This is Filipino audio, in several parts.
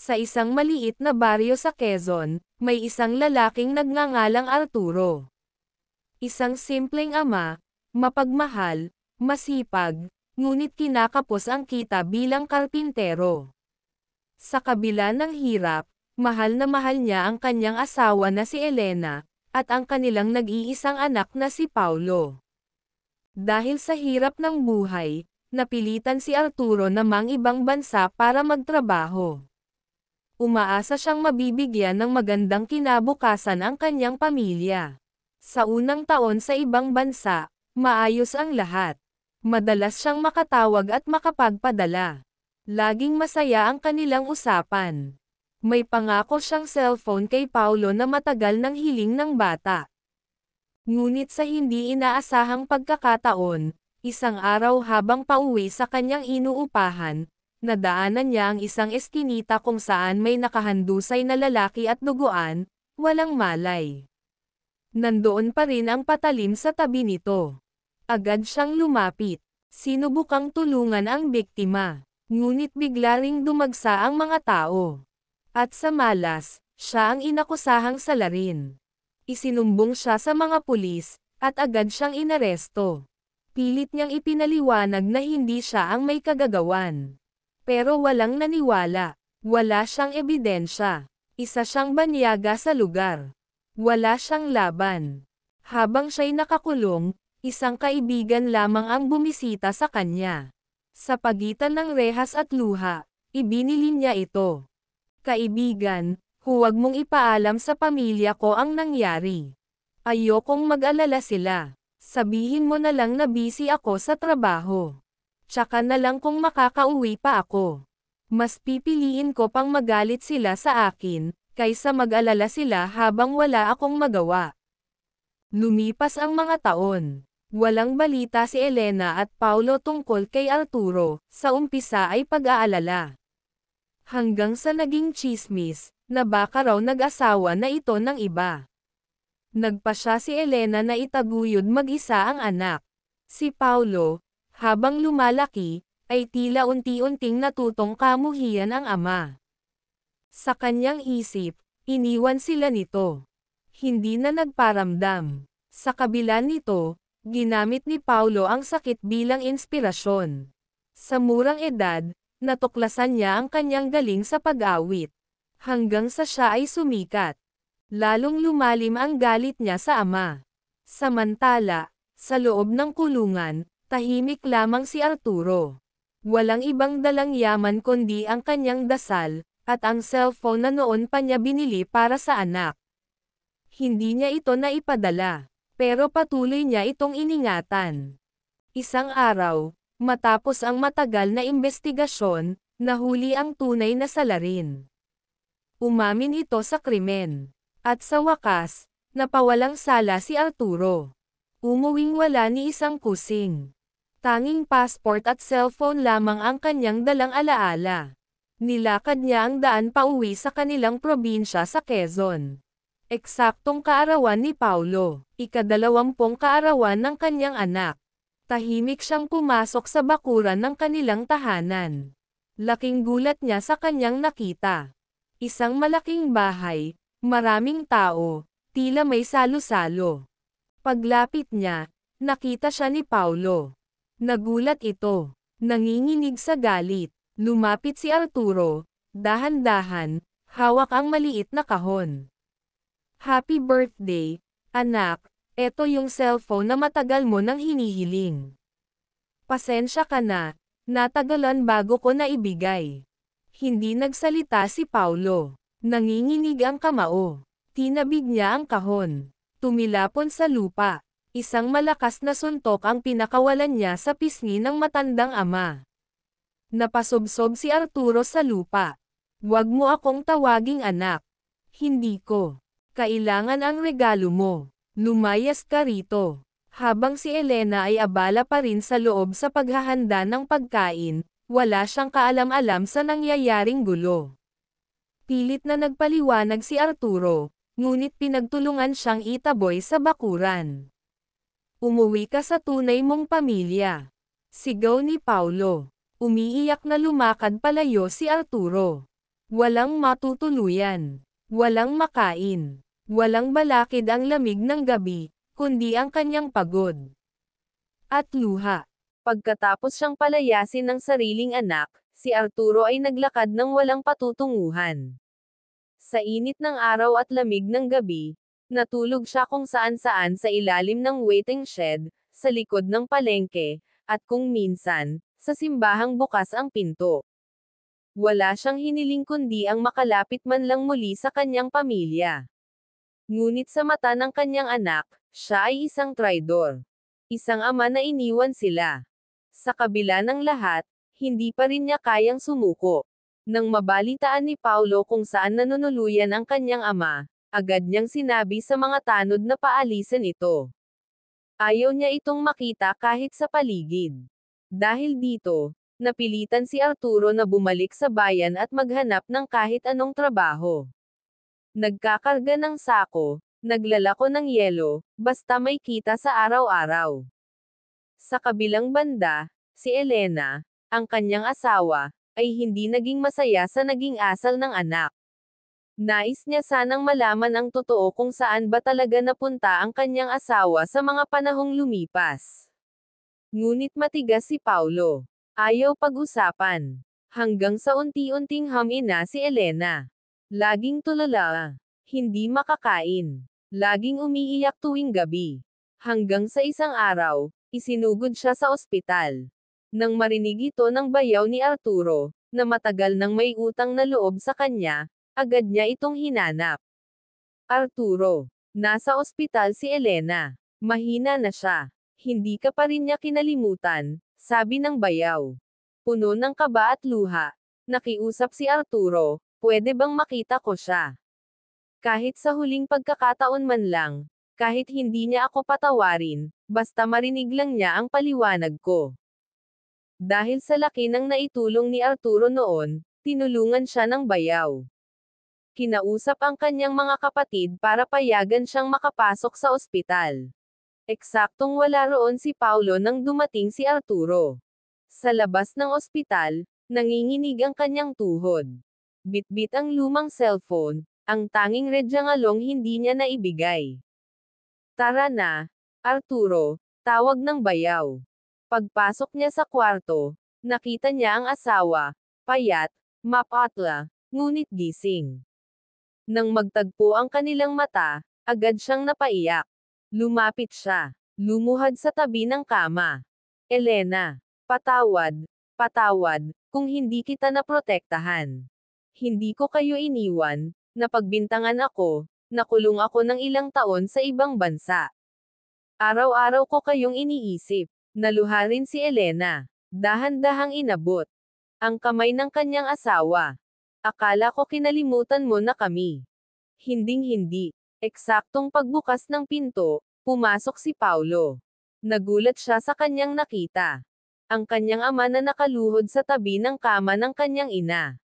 Sa isang maliit na baryo sa Quezon, may isang lalaking nagngangalang Arturo. Isang simpleng ama, mapagmahal, masipag, ngunit kinakapos ang kita bilang karpintero. Sa kabila ng hirap, mahal na mahal niya ang kanyang asawa na si Elena, at ang kanilang nag-iisang anak na si Paulo. Dahil sa hirap ng buhay, napilitan si Arturo na mang-ibang bansa para magtrabaho. Umaasa siyang mabibigyan ng magandang kinabukasan ang kanyang pamilya. Sa unang taon sa ibang bansa, maayos ang lahat. Madalas siyang makatawag at makapagpadala. Laging masaya ang kanilang usapan. May pangako siyang cellphone kay Paulo na matagal nang hiling ng bata. Ngunit sa hindi inaasahang pagkakataon, isang araw habang pauwi sa kanyang inuupahan, nadaanan niya ang isang eskinita kung saan may nakahandusay na lalaki at duguan, walang malay. Nandoon pa rin ang patalim sa tabi nito. Agad siyang lumapit. Sinubukang tulungan ang biktima. Ngunit bigla ring dumagsa ang mga tao. At sa malas, siya ang inakusahang salarin. Isinumbong siya sa mga pulis, at agad siyang inaresto. Pilit niyang ipinaliwanag na hindi siya ang may kagagawan. Pero walang naniwala. Wala siyang ebidensya. Isa siyang banyaga sa lugar. Wala siyang laban. Habang siya'y nakakulong, isang kaibigan lamang ang bumisita sa kanya. Sa pagitan ng rehas at luha, ibinilin niya ito. Kaibigan, huwag mong ipaalam sa pamilya ko ang nangyari. Ayokong mag-alala sila. Sabihin mo na lang na busy ako sa trabaho. Tsaka na lang kung makakauwi pa ako. Mas pipiliin ko pang magalit sila sa akin, kaysa mag-alala sila habang wala akong magawa. Lumipas ang mga taon. Walang balita si Elena at Paulo tungkol kay Arturo, sa umpisa ay pag-aalala. Hanggang sa naging tsismis, na baka raw nag-asawa na ito ng iba. Nagpasya si Elena na itaguyod mag-isa ang anak. Si Paulo, habang lumalaki, ay tila unti-unting natutong kamuhian ang ama. Sa kanyang isip, iniwan sila nito. Hindi na nagparamdam. Sa kabila nito, ginamit ni Paulo ang sakit bilang inspirasyon. Sa murang edad, natuklasan niya ang kanyang galing sa pag-awit. Hanggang sa siya ay sumikat. Lalong lumalim ang galit niya sa ama. Samantala, sa loob ng kulungan, tahimik lamang si Arturo. Walang ibang dalang yaman kundi ang kanyang dasal, at ang cellphone na noon pa niya binili para sa anak. Hindi niya ito naipadala, pero patuloy niya itong iningatan. Isang araw, matapos ang matagal na investigasyon, nahuli ang tunay na salarin. Umamin ito sa krimen. At sa wakas, napawalang sala si Arturo. Umuwing wala ni isang kusing. Tanging passport at cellphone lamang ang kanyang dalang alaala. Nilakad niya ang daan pauwi sa kanilang probinsya sa Quezon. Eksaktong kaarawan ni Paulo, ika-20 kaarawan ng kanyang anak. Tahimik siyang pumasok sa bakuran ng kanilang tahanan. Laking gulat niya sa kanyang nakita. Isang malaking bahay, maraming tao, tila may salo-salo. Paglapit niya, nakita siya ni Paulo. Nagulat ito. Nanginginig sa galit. Lumapit si Arturo, dahan-dahan, hawak ang maliit na kahon. Happy birthday, anak, eto yung cellphone na matagal mo nang hinihiling. Pasensya ka na, natagalan bago ko naibigay. Hindi nagsalita si Paulo. Nanginginig ang kamao. Tinabig niya ang kahon. Tumilapon sa lupa. Isang malakas na suntok ang pinakawalan niya sa pisngi ng matandang ama. Napasobsob si Arturo sa lupa. Huwag mo akong tawaging anak. Hindi ko. Kailangan ang regalo mo. Lumayas ka rito. Habang si Elena ay abala pa rin sa loob sa paghahanda ng pagkain, wala siyang kaalam-alam sa nangyayaring gulo. Pilit na nagpaliwanag si Arturo, ngunit pinagtulungan siyang itaboy sa bakuran. Umuwi ka sa tunay mong pamilya. Sigaw ni Paulo. Umiiyak na lumakad palayo si Arturo. Walang matutuluyan. Walang makain. Walang balakid ang lamig ng gabi, kundi ang kanyang pagod at luha. Pagkatapos siyang palayasin ng sariling anak, si Arturo ay naglakad ng walang patutunguhan. Sa init ng araw at lamig ng gabi, natulog siya kung saan-saan sa ilalim ng waiting shed, sa likod ng palengke, at kung minsan, sa simbahang bukas ang pinto. Wala siyang hiniling kundi ang makalapit man lang muli sa kanyang pamilya. Ngunit sa mata ng kanyang anak, siya ay isang traidor. Isang ama na iniwan sila. Sa kabila ng lahat, hindi pa rin niya kayang sumuko. Nang mabalitaan ni Paulo kung saan nanunuluyan ang kanyang ama, agad niyang sinabi sa mga tanod na paalisin ito. Ayaw niya itong makita kahit sa paligid. Dahil dito, napilitan si Arturo na bumalik sa bayan at maghanap ng kahit anong trabaho. Nagkakarga ng sako, naglalako ng yelo, basta may kita sa araw-araw. Sa kabilang banda, si Elena, ang kanyang asawa, ay hindi naging masaya sa naging asal ng anak. Nais niya sanang malaman ang totoo kung saan ba talaga napunta ang kanyang asawa sa mga panahong lumipas. Ngunit matigas si Paulo. Ayaw pag-usapan. Hanggang sa unti-unting hamina si Elena. Laging tulala. Hindi makakain. Laging umiiyak tuwing gabi. Hanggang sa isang araw, isinugod siya sa ospital. Nang marinig ito ng bayaw ni Arturo, na matagal nang may utang na loob sa kanya, agad niya itong hinanap. Arturo, nasa ospital si Elena. Mahina na siya. Hindi ka pa rin niya kinalimutan, sabi ng bayaw. Puno ng kaba at luha. Nakiusap si Arturo, pwede bang makita ko siya? Kahit sa huling pagkakataon man lang, kahit hindi niya ako patawarin, basta marinig lang niya ang paliwanag ko. Dahil sa laki ng naitulong ni Arturo noon, tinulungan siya ng bayaw. Kinausap ang kanyang mga kapatid para payagan siyang makapasok sa ospital. Eksaktong wala roon si Paulo nang dumating si Arturo. Sa labas ng ospital, nanginginig ang kanyang tuhod. Bitbit ang lumang cellphone, ang tanging redyangalong hindi niya naibigay. Tara na, Arturo, tawag ng bayaw. Pagpasok niya sa kwarto, nakita niya ang asawa, payat, mapatla, ngunit gising. Nang magtagpo ang kanilang mata, agad siyang napaiyak. Lumapit siya. Lumuhad sa tabi ng kama. Elena, patawad, patawad, kung hindi kita naprotektahan. Hindi ko kayo iniwan, napagbintangan ako, nakulong ako ng ilang taon sa ibang bansa. Araw-araw ko kayong iniisip. Naluha rin si Elena. Dahan-dahang inabot ang kamay ng kanyang asawa. Akala ko kinalimutan mo na kami. Hinding-hindi. Eksaktong pagbukas ng pinto, pumasok si Paulo. Nagulat siya sa kanyang nakita. Ang kanyang ama na nakaluhod sa tabi ng kama ng kanyang ina.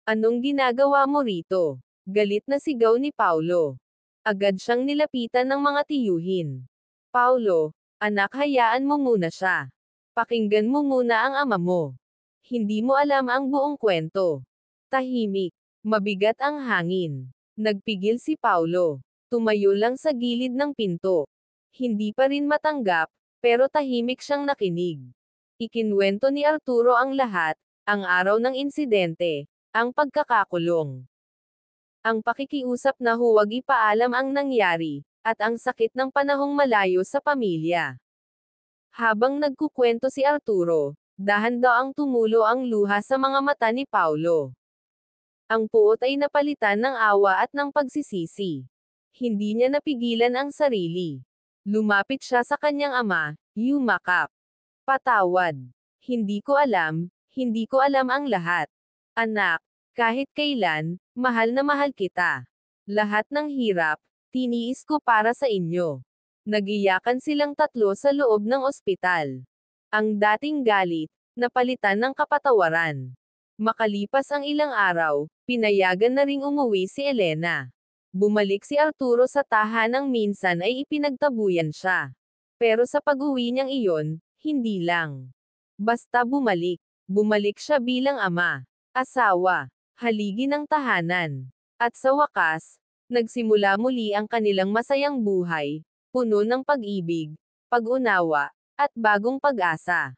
Anong ginagawa mo rito? Galit na sigaw ni Paulo. Agad siyang nilapitan ng mga tiyuhin. Paulo, anak, hayaan mo muna siya. Pakinggan mo muna ang ama mo. Hindi mo alam ang buong kwento. Tahimik. Mabigat ang hangin. Nagpigil si Paulo. Tumayo lang sa gilid ng pinto. Hindi pa rin matanggap, pero tahimik siyang nakinig. Ikinwento ni Arturo ang lahat, ang araw ng insidente, ang pagkakakulong. Ang pakikiusap na huwag ipaalam ang nangyari, at ang sakit ng panahong malayo sa pamilya. Habang nagkukwento si Arturo, dahan-daang tumulo ang luha sa mga mata ni Paulo. Ang puot ay napalitan ng awa at ng pagsisisi. Hindi niya napigilan ang sarili. Lumapit siya sa kanyang ama, yumakap. Patawad. Hindi ko alam ang lahat. Anak, kahit kailan, mahal na mahal kita. Lahat ng hirap, tiniis ko para sa inyo. Nagiyakan silang tatlo sa loob ng ospital. Ang dating galit, napalitan ng kapatawaran. Makalipas ang ilang araw, pinayagan na ring umuwi si Elena. Bumalik si Arturo sa tahanang minsan ay ipinagtabuyan siya. Pero sa pag-uwi niyang iyon, hindi lang. Basta bumalik. Bumalik siya bilang ama, asawa, haligi ng tahanan. At sa wakas, nagsimula muli ang kanilang masayang buhay, puno ng pag-ibig, pag-unawa, at bagong pag-asa.